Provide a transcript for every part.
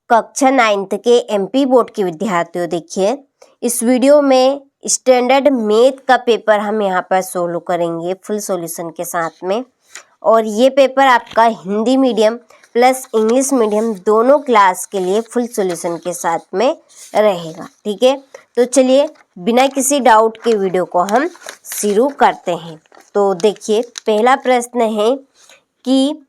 कक्षा 9th के MP board के विद्यार्थियों, देखिए इस वीडियो में स्टैंडर्ड मैथ का पेपर हम यहाँ पर सोल्व करेंगे फुल सॉल्यूशन के साथ में। और ये पेपर आपका Hindi medium plus English medium दोनों क्लास के लिए फुल सॉल्यूशन के साथ में रहेगा। ठीक है, तो चलिए बिना किसी डाउट के वीडियो को हम शुरू करते हैं। तो देखिए पहला प्रश्न है कि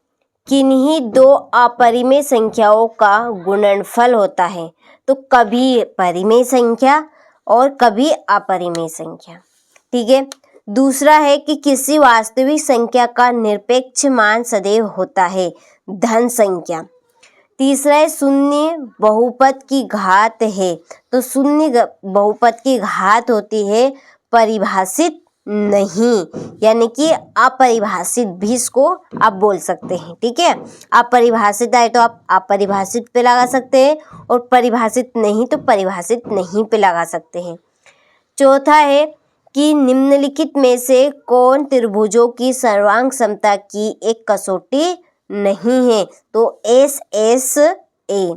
किन्हीं दो अपरिमेय संख्याओं का गुणनफल होता है। तो कभी परिमेय संख्या और कभी अपरिमेय संख्या। ठीक है, दूसरा है कि किसी वास्तविक संख्या का निरपेक्ष मान सदैव होता है, धन संख्या। तीसरा है शून्य बहुपद की घात है। तो शून्य बहुपद की घात होती है परिभाषित नहीं, यानी कि अपरिभाषित भी इसको आप बोल सकते हैं। ठीक है, अपरिभाषित आए तो आप अपरिभाषित पे लगा सकते हैं और परिभाषित नहीं तो परिभाषित नहीं पे लगा सकते हैं। चौथा है कि निम्नलिखित में से कौन त्रिभुजों की सर्वांग समता की एक कसौटी नहीं है। तो एस एस ए।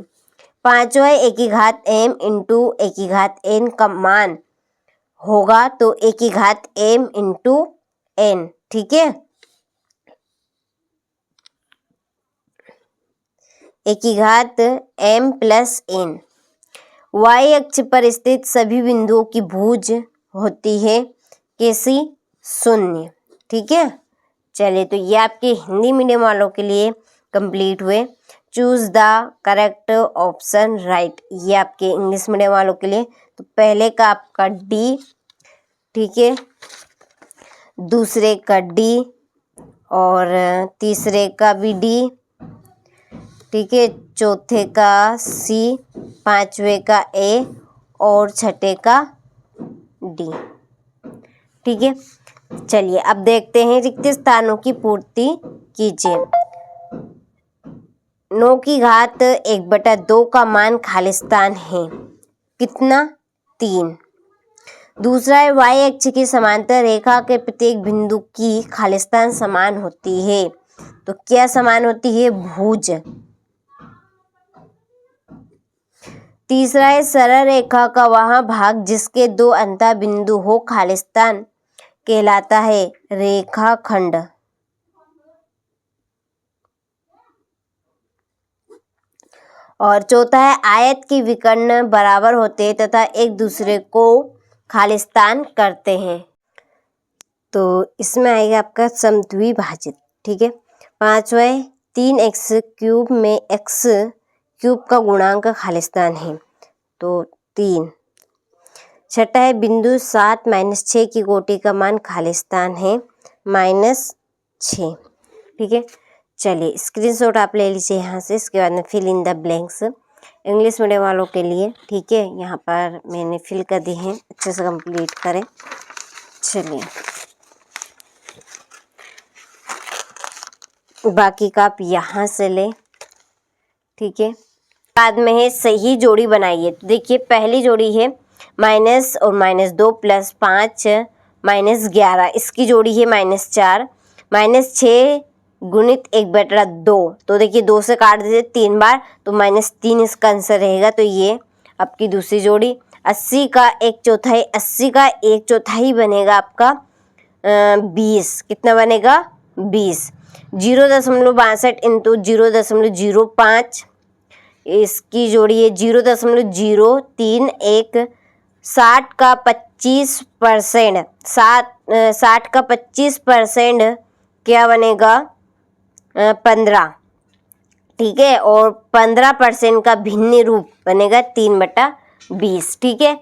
पांचवा है ए की घात m इंटू ए की घात n का मान होगा तो ए की घात m इंटू n। ठीक है, ए की घात m प्लस n। y अक्ष पर स्थित सभी बिंदुओं की भुज होती है कैसी, शून्य। ठीक है, चलिए तो ये आपके हिंदी मीडियम वालों के लिए कंप्लीट हुए। Choose the correct option right, ये आपके इंग्लिश मीडियम वालों के लिए। तो पहले का आपका डी, ठीक है, दूसरे का डी और तीसरे का भी डी। ठीक है, चौथे का सी, पांचवे का ए और छठे का डी। ठीक है, चलिए अब देखते हैं रिक्त स्थानों की पूर्ति कीजिए। 9 की घात 1/2 का मान खालिस्तान है, कितना, 3। दूसरा है y अक्ष की समांतर रेखा के प्रत्येक बिंदु की खालिस्तान समान होती है। तो क्या समान होती है, भुज। तीसरा है सरल रेखा का वह भाग जिसके दो अंतः बिंदु हो खालिस्तान कहलाता है, रेखाखंड। और चौथा है आयत के विकर्ण बराबर होते हैं तथा एक दूसरे को खालिस्तान करते हैं। तो इसमें आएगा आपका समद्विभाजित। ठीक है, पांचवा है 3x³ में x³ का गुणांक खालिस्तान है, तो 3। छठा है बिंदु 7 - 6 की कोटि का मान खालिस्तान है, -6। ठीक है, चलिए स्क्रीनशॉट आप ले लीजिए यहाँ से। इसके बाद में fill in the blanks English medium वालों के लिए। ठीक है, यहाँ पर मैंने फिल कर दी हैं, अच्छे से कंप्लीट करें। चलिए बाकी का आप यहाँ से लें। ठीक है, बाद में है सही जोड़ी बनाइए। तो देखिए पहली जोड़ी है माइनस और -2 + 5 -11, इसकी जोड़ी है -4 -6 गुणित 1/2। तो देखिए 2 से काट दीजिए 3 बार, तो -3 इसका आंसर रहेगा। तो ये आपकी दूसरी जोड़ी। 80 का 1/4, 80 का 1/4 बनेगा आपका 20। कितना बनेगा, 20। 0.62 इंटू 0.05, इसकी जोड़ी है 0.031। 60 का 25%, 60 का 25% क्या बनेगा, 15। ठीक है, और 15% का भिन्न रूप बनेगा 3/20। ठीक है,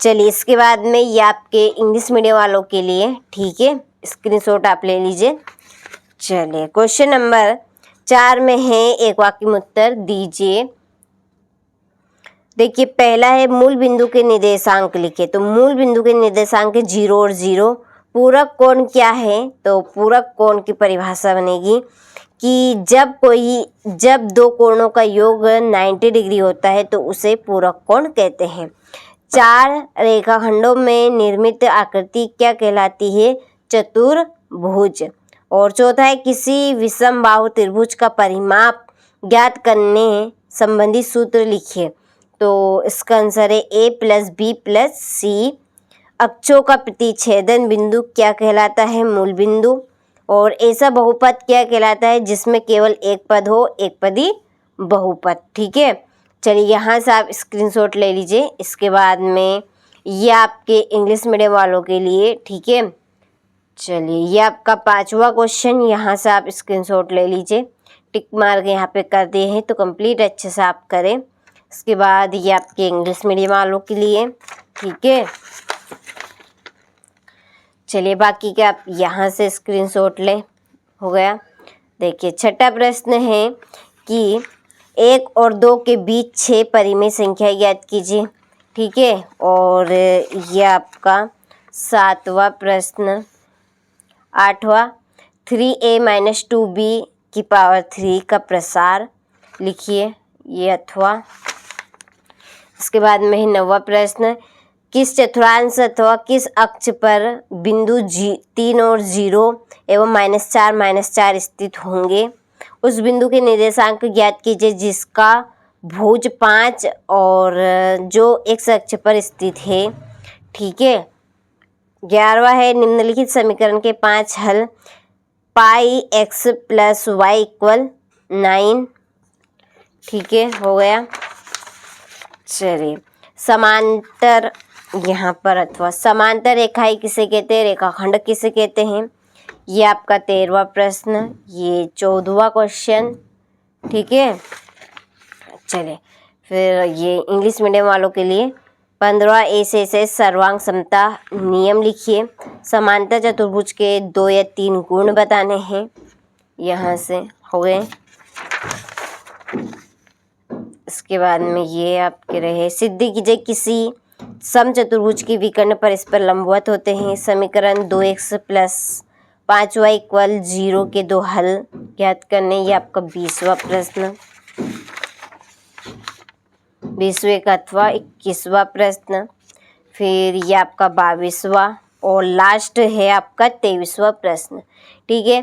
चलिए इसके बाद में ये आपके इंग्लिश मीडियम वालों के लिए। ठीक है, स्क्रीनशॉट आप ले लीजिए। चलिए क्वेश्चन नंबर 4 में है एक वाक्य में उत्तर दीजिए। देखिए पहला है मूल बिंदु के निर्देशांक लिखे। तो मूल बिंदु के निर्देशांक 0 और 0। पूरक कोण क्या है, तो पूरक कोण की परिभाषा बनेगी कि जब दो कोणों का योग 90 डिग्री होता है तो उसे पूरक कोण कहते हैं। 4 रेखाखंडों में निर्मित आकृति क्या कहलाती है, चतुर्भुज। और चौथा है किसी विषम बाहु त्रिभुज का परिमाप ज्ञात करने संबंधी सूत्र लिखिए। तो इसका आंसर है a + b + c। अक्षों का प्रतिच्छेदन बिंदु क्या कहलाता है? मूल बिंदु। और ऐसा बहुपद क्या कहलाता है जिसमें केवल एक पद हो? एक पदी बहुपद। ठीक है, चलिए यहाँ से आप स्क्रीनशॉट ले लीजिए। इसके बाद में ये आपके इंग्लिश मीडियम वालों के लिए, ठीक है। चलिए ये आपका 5वां क्वेश्चन, यहाँ से आप स्क्रीनशॉट ले लीजिए। टिक मार्क यहाँ पे कर दिए हैं तो कंप्लीट अच्छे से आप करें। इसके बाद ये आपके इंग्लिश मीडियम वालों के लिए, ठीक है। चलिए बाकी के आप यहाँ से स्क्रीनशॉट ले। हो गया। देखिए छठा प्रश्न है कि 1 और 2 के बीच 6 परिमेय संख्या ज्ञात कीजिए। ठीक है, और ये आपका 7वां प्रश्न। 8वां 3a - 2b की पावर 3 का प्रसार लिखिए, ये अथवा। इसके बाद में 9वां प्रश्न, किस चतुर्थांश अथवा किस अक्ष पर बिंदु 3 और 0 एवं -4 - 4 स्थित होंगे? उस बिंदु के निर्देशांक ज्ञात कीजिए जिसका भुज 5 और जो x अक्ष पर स्थित है। ठीक है। 11वां है निम्नलिखित समीकरण के 5 हल। πx + y = 9। ठीक है, हो गया। चलिए समांतर यहाँ पर अथवा समांतर रेखाएं किसे कहते हैं? रेखाखंड किसे कहते हैं? ये आपका 13वां प्रश्न, ये 14वां क्वेश्चन। ठीक है, चलिए फिर ये इंग्लिश मीडियम वालों के लिए 15वां ऐसे सर्वांग समता नियम लिखिए। समांतर चतुर्भुज के 2 या 3 गुण बताने हैं। यहाँ से हो गए। इसके बाद में ये आपके रहे, सिद्ध कीजिए किसी समचतुर्भुज की विकर्ण परस्पर लंबवत होते हैं। समीकरण 2x + 5y = 0 के 2 हल ज्ञात करने। ये आपका 20वां प्रश्न। 20वें का अथवा 21वां प्रश्न। फिर ये आपका 22वां और लास्ट है आपका 23वां प्रश्न। ठीक है,